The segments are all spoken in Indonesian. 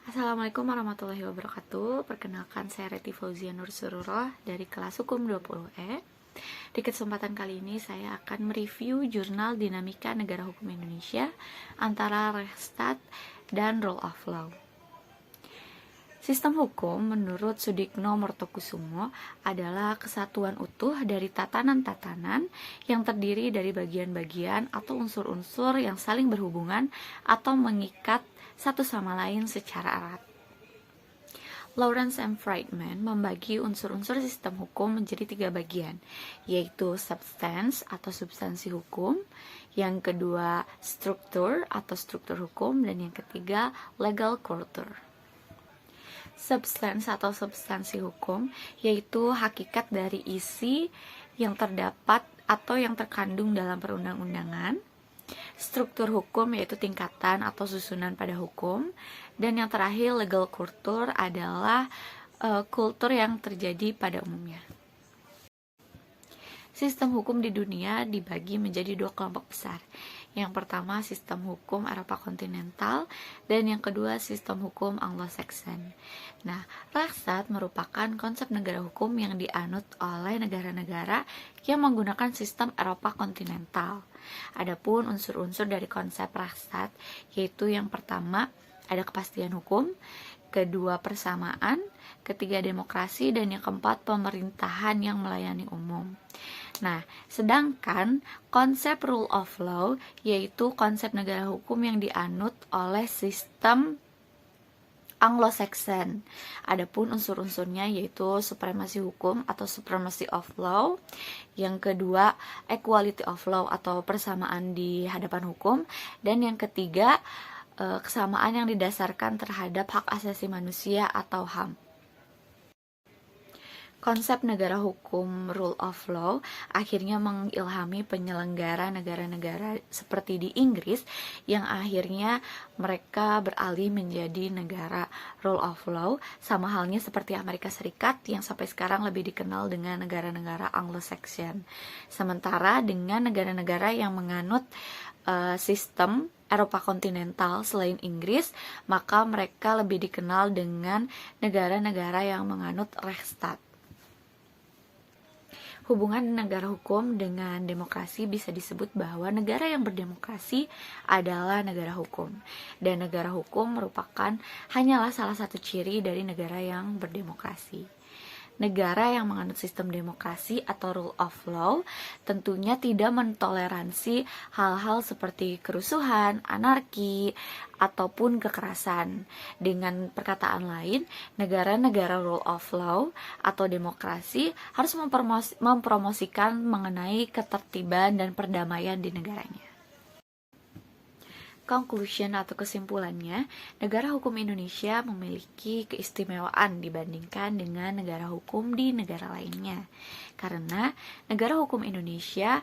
Assalamualaikum warahmatullahi wabarakatuh. Perkenalkan, saya Reti Fauzia Nur Sururoh dari kelas Hukum 20E. Di kesempatan kali ini saya akan mereview jurnal Dinamika Negara Hukum Indonesia antara Rechtsstaat dan Rule of Law. Sistem hukum menurut Sudikno Mortokusumo adalah kesatuan utuh dari tatanan-tatanan yang terdiri dari bagian-bagian atau unsur-unsur yang saling berhubungan atau mengikat satu sama lain secara erat. Lawrence M. Friedman membagi unsur-unsur sistem hukum menjadi 3 bagian, yaitu substance atau substansi hukum, yang kedua struktur atau struktur hukum, dan yang ketiga legal culture. Substance atau substansi hukum yaitu hakikat dari isi yang terdapat atau yang terkandung dalam perundang-undangan. Struktur hukum yaitu tingkatan atau susunan pada hukum. Dan yang terakhir legal culture adalah kultur yang terjadi pada umumnya. Sistem hukum di dunia dibagi menjadi 2 kelompok besar. Yang pertama sistem hukum Eropa kontinental dan yang kedua sistem hukum Anglo-Saxon. Nah, Rechtsstaat merupakan konsep negara hukum yang dianut oleh negara-negara yang menggunakan sistem Eropa kontinental. Adapun unsur-unsur dari konsep Rechtsstaat yaitu yang pertama ada kepastian hukum, kedua persamaan, ketiga demokrasi, dan yang keempat pemerintahan yang melayani umum. Nah, sedangkan konsep rule of law yaitu konsep negara hukum yang dianut oleh sistem Anglo-Saxon. Adapun unsur-unsurnya yaitu supremasi hukum atau supremacy of law, yang kedua equality of law atau persamaan di hadapan hukum, dan yang ketiga kesamaan yang didasarkan terhadap hak asasi manusia atau HAM. Konsep negara hukum rule of law akhirnya mengilhami penyelenggara negara-negara seperti di Inggris yang akhirnya mereka beralih menjadi negara rule of law, sama halnya seperti Amerika Serikat yang sampai sekarang lebih dikenal dengan negara-negara Anglo-Saxon. Sementara dengan negara-negara yang menganut sistem Eropa kontinental selain Inggris, maka mereka lebih dikenal dengan negara-negara yang menganut Rechtsstaat. Hubungan negara hukum dengan demokrasi bisa disebut bahwa negara yang berdemokrasi adalah negara hukum, dan negara hukum merupakan hanyalah salah satu ciri dari negara yang berdemokrasi. Negara yang menganut sistem demokrasi atau rule of law tentunya tidak mentoleransi hal-hal seperti kerusuhan, anarki, ataupun kekerasan. Dengan perkataan lain, negara-negara rule of law atau demokrasi harus mempromosikan mengenai ketertiban dan perdamaian di negaranya. Conclusion atau kesimpulannya, negara hukum Indonesia memiliki keistimewaan dibandingkan dengan negara hukum di negara lainnya. Karena negara hukum Indonesia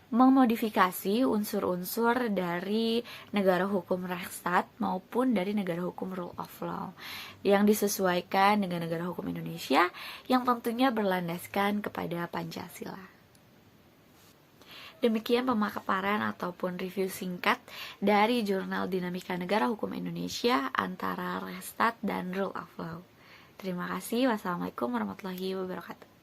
memodifikasi unsur-unsur dari negara hukum Rechtsstaat maupun dari negara hukum rule of law yang disesuaikan dengan negara hukum Indonesia yang tentunya berlandaskan kepada Pancasila. Demikian pemaparan ataupun review singkat dari jurnal Dinamika Negara Hukum Indonesia antara Rechtsstaat dan Rule of Law. Terima kasih. Wassalamualaikum warahmatullahi wabarakatuh.